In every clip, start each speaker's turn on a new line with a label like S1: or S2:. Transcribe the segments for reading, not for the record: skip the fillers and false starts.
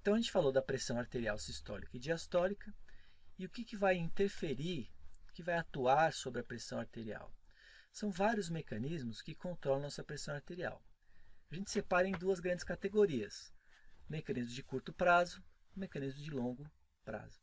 S1: Então a gente falou da pressão arterial sistólica e diastólica. E o que vai interferir, o que vai atuar sobre a pressão arterial? São vários mecanismos que controlam nossa pressão arterial. A gente separa em duas grandes categorias: mecanismos de curto prazo e mecanismos de longo prazo.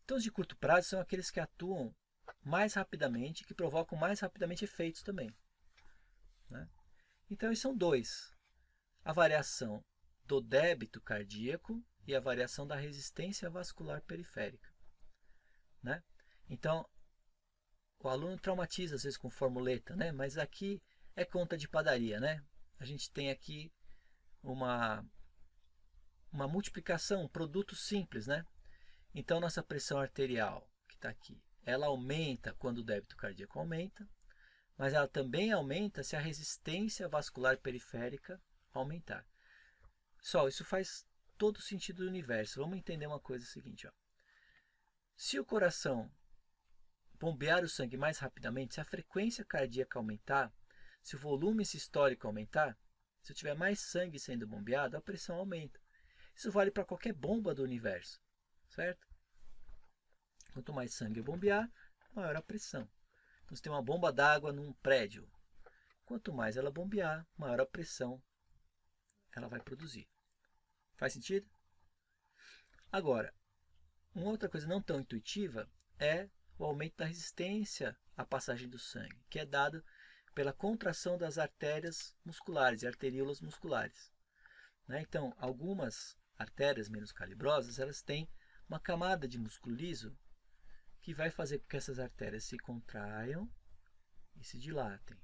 S1: Então, os de curto prazo são aqueles que atuam mais rapidamente, que provocam mais rapidamente efeitos também. Então, esses são dois: a variação do débito cardíaco e a variação da resistência vascular periférica. Então, o aluno traumatiza às vezes com formuleta, mas aqui é conta de padaria. A gente tem aqui uma multiplicação, um produto simples. Então, nossa pressão arterial, que está aqui, ela aumenta quando o débito cardíaco aumenta, mas ela também aumenta se a resistência vascular periférica aumentar. Pessoal, isso faz todo o sentido do universo. Vamos entender uma coisa seguinte. Se o coração bombear o sangue mais rapidamente, se a frequência cardíaca aumentar, se o volume sistólico aumentar, se eu tiver mais sangue sendo bombeado, a pressão aumenta. Isso vale para qualquer bomba do universo, certo? Quanto mais sangue eu bombear, maior a pressão. Então, se tem uma bomba d'água num prédio, quanto mais ela bombear, maior a pressão ela vai produzir. Faz sentido? Agora, uma outra coisa não tão intuitiva é o aumento da resistência à passagem do sangue, que é dado pela contração das artérias musculares e arteríolas musculares. Então, algumas artérias menos calibrosas, elas têm uma camada de músculo liso que vai fazer com que essas artérias se contraiam e se dilatem.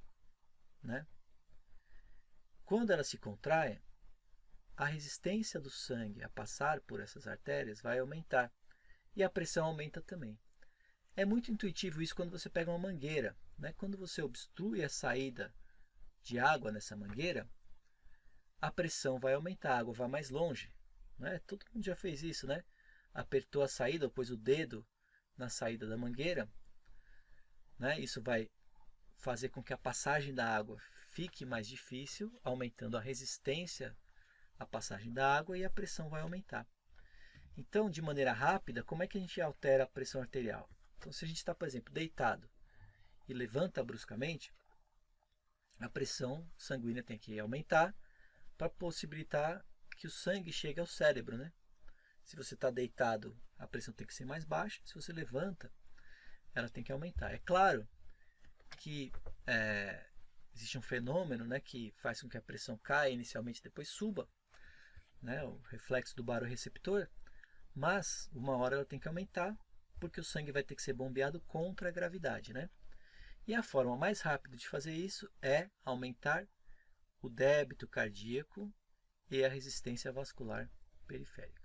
S1: Quando elas se contraem, a resistência do sangue a passar por essas artérias vai aumentar e a pressão aumenta também. É muito intuitivo isso quando você pega uma mangueira. Quando você obstrui a saída de água nessa mangueira, a pressão vai aumentar, a água vai mais longe. Todo mundo já fez isso, apertou a saída, ou pôs o dedo na saída da mangueira. Isso vai fazer com que a passagem da água fique mais difícil, aumentando a resistência à passagem da água, e a pressão vai aumentar. Então, de maneira rápida, como é que a gente altera a pressão arterial? Então, se a gente está, por exemplo, deitado e levanta bruscamente, a pressão sanguínea tem que aumentar para possibilitar que o sangue chegue ao cérebro. Se você está deitado, a pressão tem que ser mais baixa. Se você levanta, ela tem que aumentar. É claro que existe um fenômeno que faz com que a pressão caia inicialmente e depois suba, o reflexo do barorreceptor, mas uma hora ela tem que aumentar, porque o sangue vai ter que ser bombeado contra a gravidade. E a forma mais rápida de fazer isso é aumentar o débito cardíaco e a resistência vascular periférica.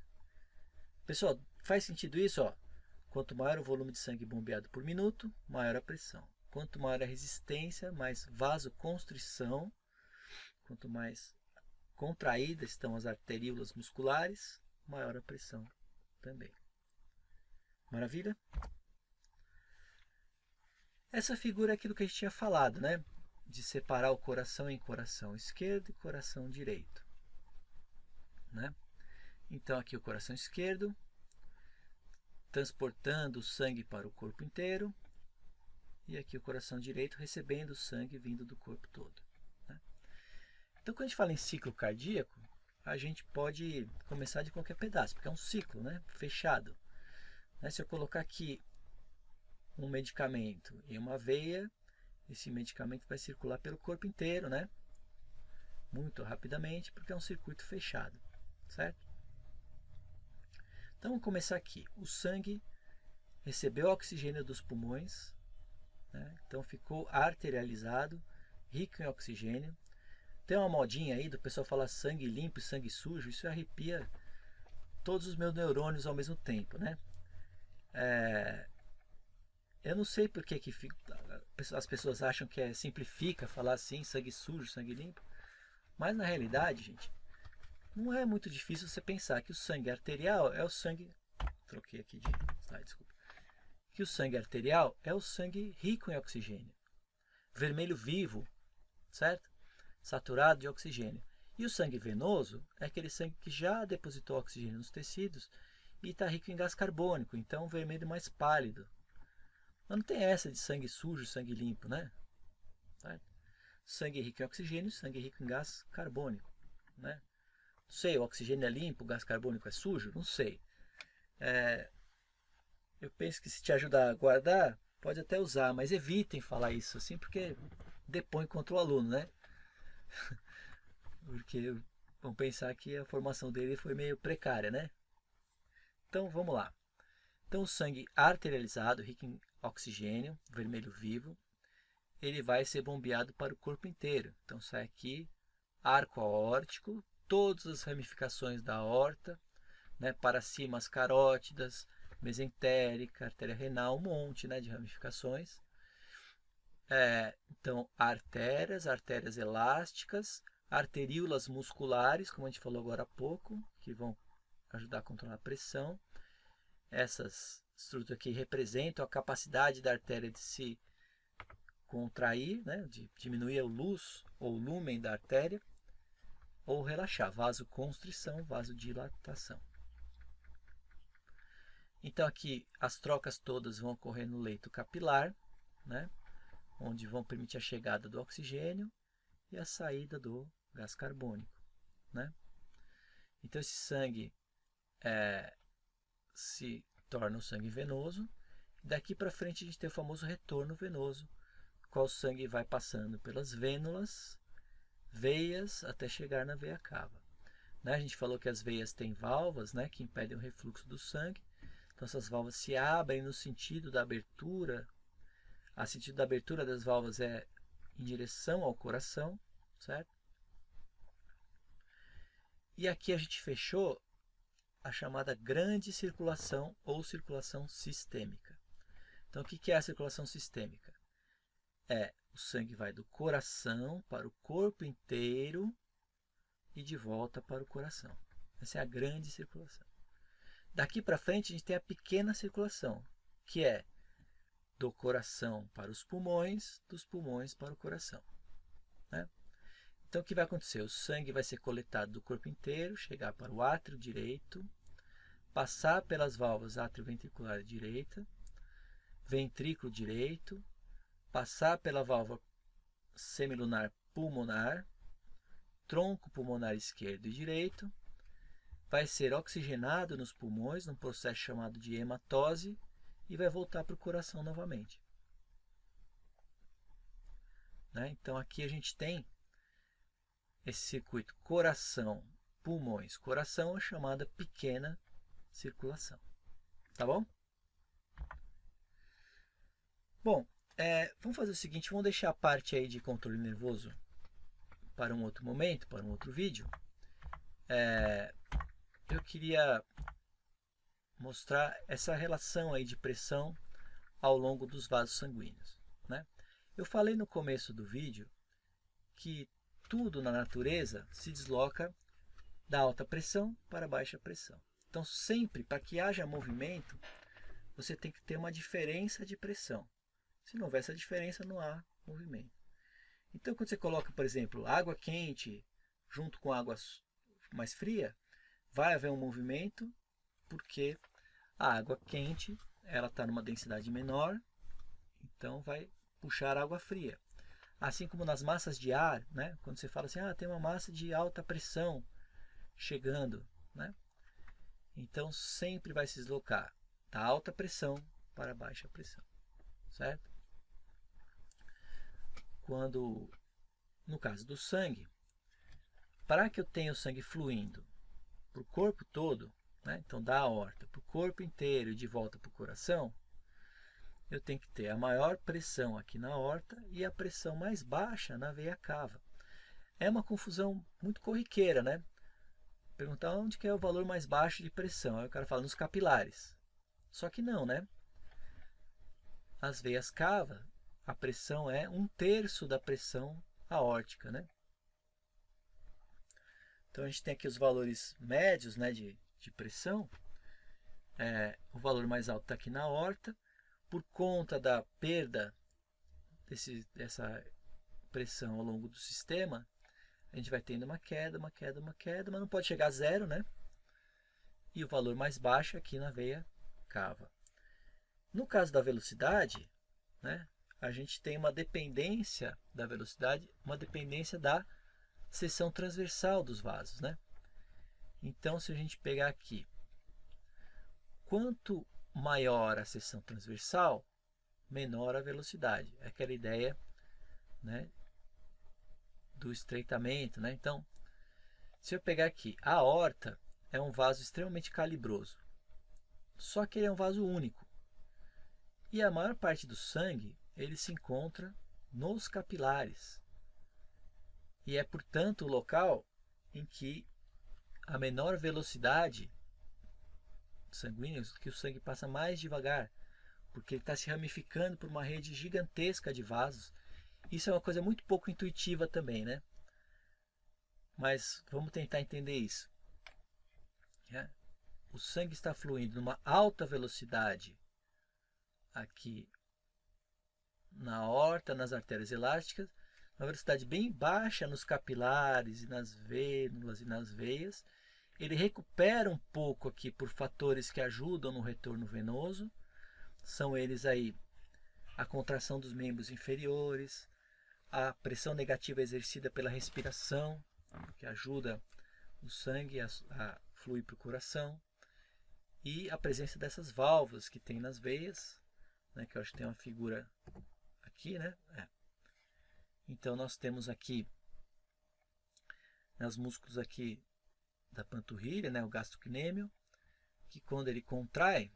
S1: Pessoal, faz sentido isso? Quanto maior o volume de sangue bombeado por minuto, maior a pressão. Quanto maior a resistência, mais vasoconstrição. Quanto mais contraídas estão as arteríolas musculares, maior a pressão também. Maravilha? Essa figura é aquilo que a gente tinha falado, de separar o coração em coração esquerdo e coração direito. Então, aqui o coração esquerdo, transportando o sangue para o corpo inteiro, e aqui o coração direito recebendo o sangue vindo do corpo todo. Então, quando a gente fala em ciclo cardíaco, a gente pode começar de qualquer pedaço, porque é um ciclo fechado. Se eu colocar aqui um medicamento em uma veia, esse medicamento vai circular pelo corpo inteiro, muito rapidamente, porque é um circuito fechado, certo? Então, vamos começar aqui. O sangue recebeu oxigênio dos pulmões, então ficou arterializado, rico em oxigênio. Tem uma modinha aí do pessoal falar sangue limpo e sangue sujo, isso arrepia todos os meus neurônios ao mesmo tempo, Eu não sei por que as pessoas acham que simplifica falar assim, sangue sujo, sangue limpo, mas na realidade, gente, não é muito difícil você pensar que o sangue arterial é o sangue... Troquei aqui de slide, desculpa. Que o sangue arterial é o sangue rico em oxigênio. Vermelho vivo, certo? Saturado de oxigênio. E o sangue venoso é aquele sangue que já depositou oxigênio nos tecidos e está rico em gás carbônico, então um vermelho mais pálido. Mas não tem essa de sangue sujo, sangue limpo, né? Sangue rico em oxigênio, sangue rico em gás carbônico, né? Não sei, o oxigênio é limpo, o gás carbônico é sujo? Não sei. Eu penso que se te ajudar a guardar, pode até usar, mas evitem falar isso assim, porque depõe contra o aluno, né? Porque vão pensar que a formação dele foi meio precária, né? Então vamos lá. Então o sangue arterializado, rico em oxigênio, vermelho vivo, ele vai ser bombeado para o corpo inteiro. Então sai aqui, arco aórtico, todas as ramificações da aorta, né, para cima as carótidas, mesentérica, artéria renal, um monte, né, de ramificações. Então, artérias elásticas, arteríolas musculares, como a gente falou agora há pouco, que vão ajudar a controlar a pressão. Essas estruturas aqui representam a capacidade da artéria de se contrair, né, de diminuir a luz ou lumen da artéria, ou relaxar, vasoconstrição, vasodilatação. Então aqui as trocas todas vão ocorrer no leito capilar, né, onde vão permitir a chegada do oxigênio e a saída do gás carbônico, né? Então esse sangue se torna o sangue venoso. Daqui para frente a gente tem o famoso retorno venoso, qual o sangue vai passando pelas vênulas, veias, até chegar na veia cava. Né? A gente falou que as veias têm válvulas, né, que impedem o refluxo do sangue. Então essas válvulas se abrem no sentido da abertura. O sentido da abertura das válvulas é em direção ao coração, certo? E aqui a gente fechou a chamada grande circulação ou circulação sistêmica. Então, o que é a circulação sistêmica? O sangue vai do coração para o corpo inteiro e de volta para o coração. Essa é a grande circulação. Daqui para frente, a gente tem a pequena circulação, que é do coração para os pulmões, dos pulmões para o coração, né? Então, o que vai acontecer? O sangue vai ser coletado do corpo inteiro, chegar para o átrio direito, passar pelas válvulas atrioventricular direita, ventrículo direito, passar pela válvula semilunar pulmonar, tronco pulmonar esquerdo e direito, vai ser oxigenado nos pulmões, num processo chamado de hematose, e vai voltar para o coração novamente. Né? Então aqui a gente tem esse circuito coração, pulmões, coração, é chamada pequena circulação. Tá bom? Bom, vamos fazer o seguinte, vamos deixar a parte aí de controle nervoso para um outro momento, para um outro vídeo. Eu queria mostrar essa relação aí de pressão ao longo dos vasos sanguíneos, né? Eu falei no começo do vídeo que tudo na natureza se desloca da alta pressão para a baixa pressão. Então, sempre para que haja movimento, você tem que ter uma diferença de pressão. Se não houver essa diferença, não há movimento. Então, quando você coloca, por exemplo, água quente junto com água mais fria, vai haver um movimento porque a água quente ela está numa densidade menor, então vai puxar água fria. Assim como nas massas de ar, né? Quando você fala assim, tem uma massa de alta pressão chegando, né? Então sempre vai se deslocar da alta pressão para a baixa pressão, certo? Quando, no caso do sangue, para que eu tenha o sangue fluindo para o corpo todo, né? Então da aorta para o corpo inteiro e de volta para o coração, eu tenho que ter a maior pressão aqui na aorta e a pressão mais baixa na veia cava. É uma confusão muito corriqueira, né? Perguntar onde que é o valor mais baixo de pressão. Aí o cara fala nos capilares. Só que não, né? As veias cava, a pressão é 1/3 da pressão aórtica, né? Então a gente tem aqui os valores médios, né, de pressão. O valor mais alto está aqui na aorta. Por conta da perda dessa pressão ao longo do sistema, a gente vai tendo uma queda, uma queda, uma queda, mas não pode chegar a zero, né? E o valor mais baixo aqui na veia cava. No caso da velocidade, né, a gente tem uma dependência da velocidade, uma dependência da seção transversal dos vasos, né? Então, se a gente pegar aqui, quanto maior a seção transversal, menor a velocidade. É aquela ideia, né, do estreitamento, né? Então, se eu pegar aqui, a aorta é um vaso extremamente calibroso. Só que ele é um vaso único. E a maior parte do sangue, ele se encontra nos capilares. E é, portanto, o local em que a menor velocidade sanguínea, que o sangue passa mais devagar, porque ele está se ramificando por uma rede gigantesca de vasos. Isso é uma coisa muito pouco intuitiva também, né? Mas vamos tentar entender isso. O sangue está fluindo numa alta velocidade aqui na aorta, nas artérias elásticas, uma velocidade bem baixa nos capilares e nas vênulas e nas veias. Ele recupera um pouco aqui por fatores que ajudam no retorno venoso. São eles aí a contração dos membros inferiores, a pressão negativa exercida pela respiração, que ajuda o sangue a fluir para o coração, e a presença dessas válvulas que tem nas veias, né, que eu acho que tem uma figura aqui, né? Então nós temos aqui, né, os músculos aqui da panturrilha, né, o gastrocnêmio, que quando ele contrai,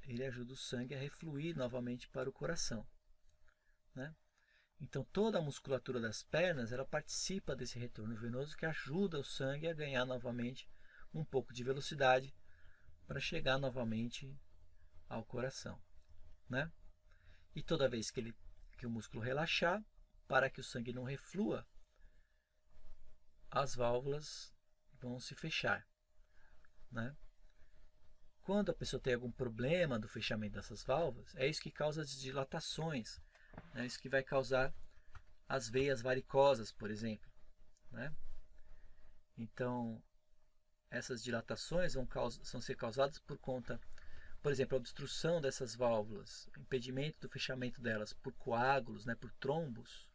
S1: ele ajuda o sangue a refluir novamente para o coração, né? Então toda a musculatura das pernas, ela participa desse retorno venoso que ajuda o sangue a ganhar novamente um pouco de velocidade para chegar novamente ao coração, né? E toda vez que o músculo relaxar, para que o sangue não reflua, as válvulas vão se fechar, né? Quando a pessoa tem algum problema do fechamento dessas válvulas, é isso que causa as dilatações, é isso que vai causar as veias varicosas, por exemplo, né? Então, essas dilatações vão ser causadas por conta, por exemplo, a obstrução dessas válvulas, o impedimento do fechamento delas por coágulos, né, por trombos,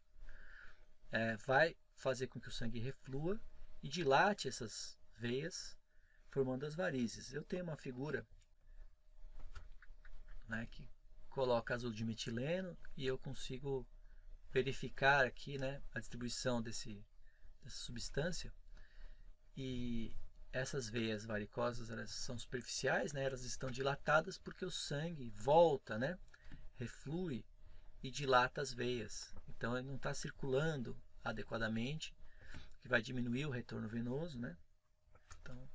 S1: vai fazer com que o sangue reflua e dilate essas veias, formando as varizes. Eu tenho uma figura, né, que coloca azul de metileno e eu consigo verificar aqui, né, a distribuição dessa substância. E essas veias varicosas, elas são superficiais, né, elas estão dilatadas porque o sangue volta, né, reflui e dilata as veias. Então ele não está circulando adequadamente, que vai diminuir o retorno venoso, né? Então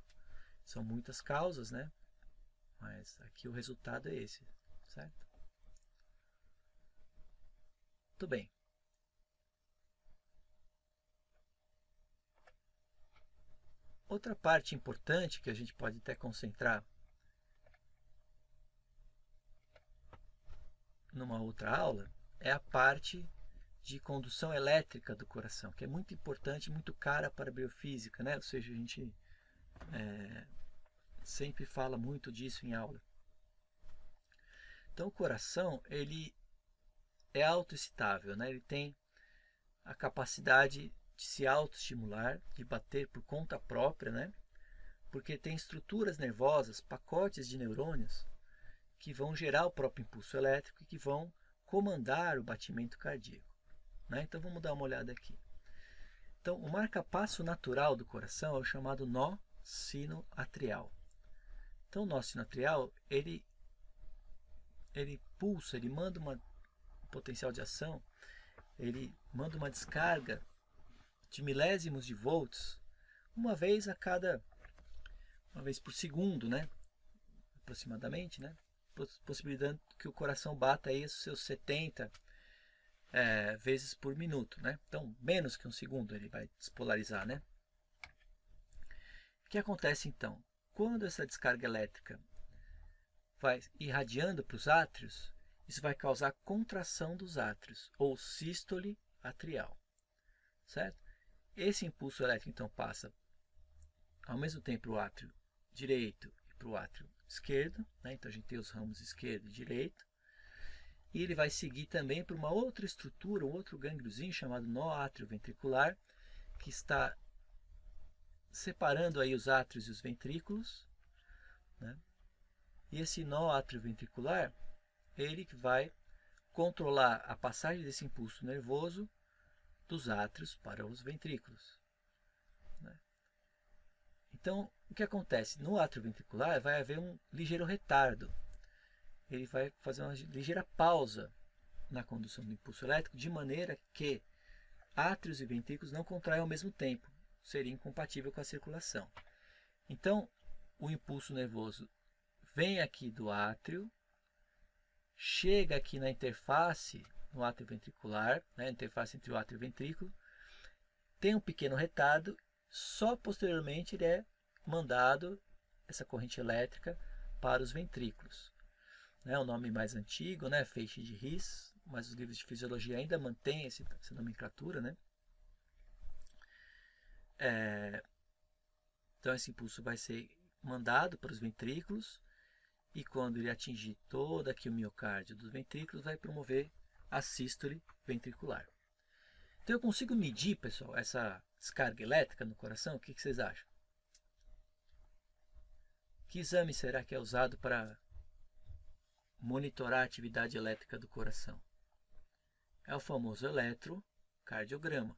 S1: são muitas causas, né? Mas aqui o resultado é esse, certo? Muito bem. Outra parte importante que a gente pode até concentrar numa outra aula é a parte de condução elétrica do coração, que é muito importante, muito cara para a biofísica, né? Ou seja, a gente sempre fala muito disso em aula. Então o coração, ele é autoexcitável, né? Ele tem a capacidade de se autoestimular, de bater por conta própria, né? Porque tem estruturas nervosas, pacotes de neurônios que vão gerar o próprio impulso elétrico e que vão comandar o batimento cardíaco, né? Então vamos dar uma olhada aqui. Então o marcapasso natural do coração é o chamado nó sinoatrial. Então o nó sinoatrial, ele pulsa, ele manda um potencial de ação, ele manda uma descarga de milésimos de volts uma vez por segundo, né? Aproximadamente, né? Possibilitando que o coração bata aí os seus 70 vezes por minuto, né? Então, menos que um segundo ele vai despolarizar, né? O que acontece então? Quando essa descarga elétrica vai irradiando para os átrios, isso vai causar contração dos átrios, ou sístole atrial, certo? Esse impulso elétrico então passa ao mesmo tempo para o átrio direito e para o átrio esquerdo, né? Então a gente tem os ramos esquerdo e direito. E ele vai seguir também para uma outra estrutura, um outro gângliozinho chamado nó átrio-ventricular, que está separando aí os átrios e os ventrículos, né? E esse nó átrio-ventricular, ele que vai controlar a passagem desse impulso nervoso dos átrios para os ventrículos, né? Então, o que acontece? No átrio ventricular vai haver um ligeiro retardo. Ele vai fazer uma ligeira pausa na condução do impulso elétrico, de maneira que átrios e ventrículos não contraem ao mesmo tempo. Seria incompatível com a circulação. Então, o impulso nervoso vem aqui do átrio, chega aqui na interface, no átrio ventricular, né, interface entre o átrio e o ventrículo, tem um pequeno retardo, só posteriormente ele é mandado, essa corrente elétrica, para os ventrículos. O nome mais antigo, né, feixe de His, mas os livros de fisiologia ainda mantêm essa nomenclatura, né? Então esse impulso vai ser mandado para os ventrículos e quando ele atingir todo aqui o miocárdio dos ventrículos, vai promover a sístole ventricular. Então eu consigo medir, pessoal, essa descarga elétrica no coração? O que vocês acham? Que exame será que é usado para monitorar a atividade elétrica do coração? É o famoso eletrocardiograma.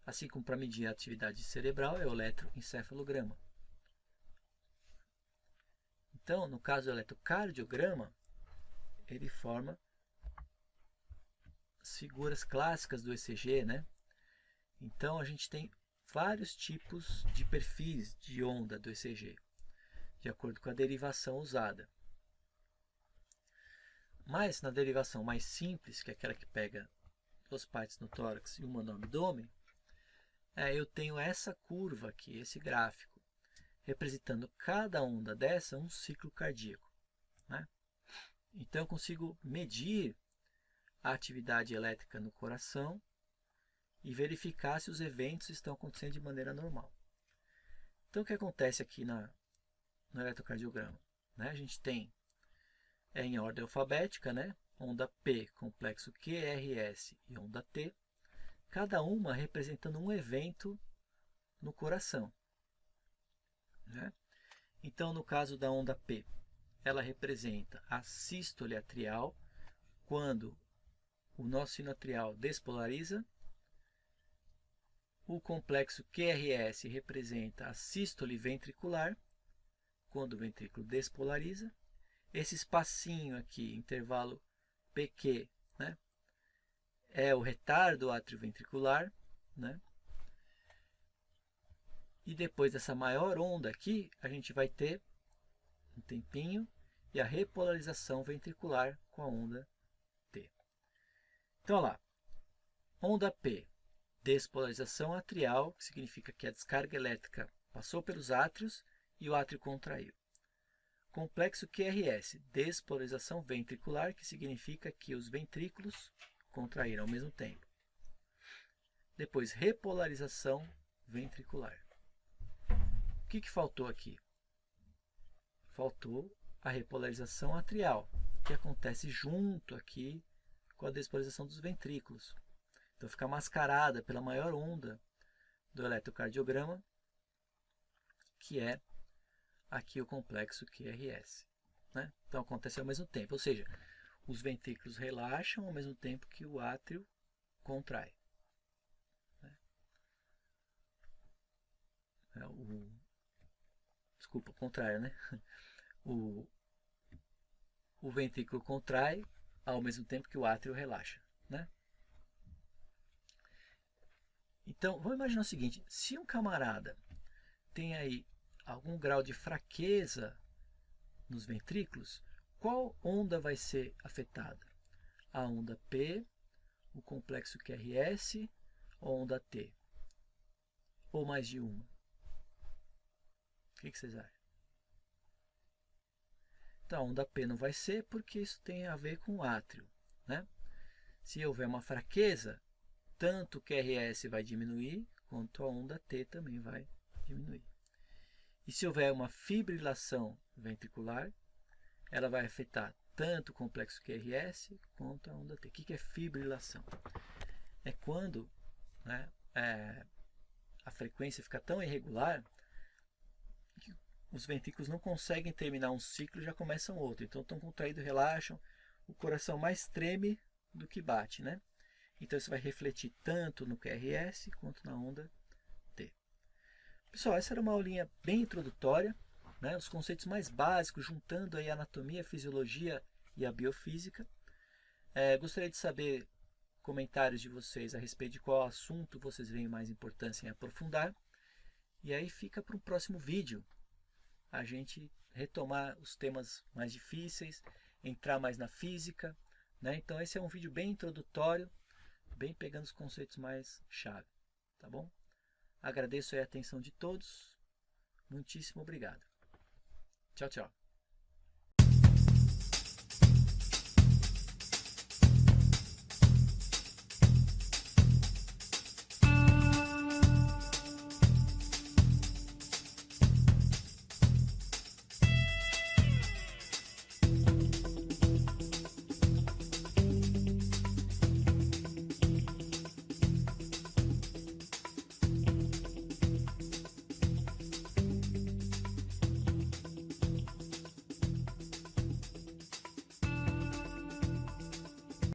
S1: Assim como para medir a atividade cerebral é o eletroencefalograma. Então, no caso do eletrocardiograma, ele forma as figuras clássicas do ECG, né? Então, a gente tem vários tipos de perfis de onda do ECG, de acordo com a derivação usada. Mas, na derivação mais simples, que é aquela que pega duas partes no tórax e uma no abdômen, eu tenho essa curva aqui, esse gráfico, representando cada onda dessa um ciclo cardíaco, né? Então eu consigo medir a atividade elétrica no coração e verificar se os eventos estão acontecendo de maneira normal. Então o que acontece aqui no eletrocardiograma? A gente tem, em ordem alfabética, né? Onda P, complexo QRS e onda T, cada uma representando um evento no coração, né? Então, no caso da onda P, ela representa a sístole atrial, quando o nó sino atrial despolariza. O complexo QRS representa a sístole ventricular, quando o ventrículo despolariza. Esse espacinho aqui, intervalo PQ, né, é o retardo atrioventricular, né? E depois dessa maior onda aqui, a gente vai ter um tempinho e a repolarização ventricular com a onda T. Então, olha lá, onda P, despolarização atrial, que significa que a descarga elétrica passou pelos átrios e o átrio contraiu. Complexo QRS, despolarização ventricular, que significa que os ventrículos contraíram ao mesmo tempo. Depois, repolarização ventricular. O que faltou aqui? Faltou a repolarização atrial, que acontece junto aqui com a despolarização dos ventrículos. Então fica mascarada pela maior onda do eletrocardiograma, que é aqui o complexo QRS, né? Então acontece ao mesmo tempo, ou seja, os ventrículos relaxam ao mesmo tempo que o átrio contrai, né? Desculpa, o contrário, né? O ventrículo contrai ao mesmo tempo que o átrio relaxa, né? Então, vamos imaginar o seguinte, se um camarada tem aí algum grau de fraqueza nos ventrículos, qual onda vai ser afetada? A onda P, o complexo QRS ou a onda T? Ou mais de uma? O que vocês acham? Então, a onda P não vai ser porque isso tem a ver com o átrio, né? Se houver uma fraqueza, tanto o QRS vai diminuir quanto a onda T também vai diminuir. E se houver uma fibrilação ventricular, ela vai afetar tanto o complexo QRS quanto a onda T. O que é fibrilação? É quando, né, a frequência fica tão irregular que os ventrículos não conseguem terminar um ciclo e já começam outro. Então estão contraídos, relaxam, o coração mais treme do que bate, né? Então isso vai refletir tanto no QRS quanto na onda T. Pessoal, essa era uma aulinha bem introdutória, né? Os conceitos mais básicos, juntando aí a anatomia, a fisiologia e a biofísica. Gostaria de saber comentários de vocês a respeito de qual assunto vocês veem mais importância em aprofundar. E aí fica para um próximo vídeo a gente retomar os temas mais difíceis, entrar mais na física, né? Então esse é um vídeo bem introdutório, bem pegando os conceitos mais chave, tá bom? Agradeço aí a atenção de todos, muitíssimo obrigado. Tchau, tchau.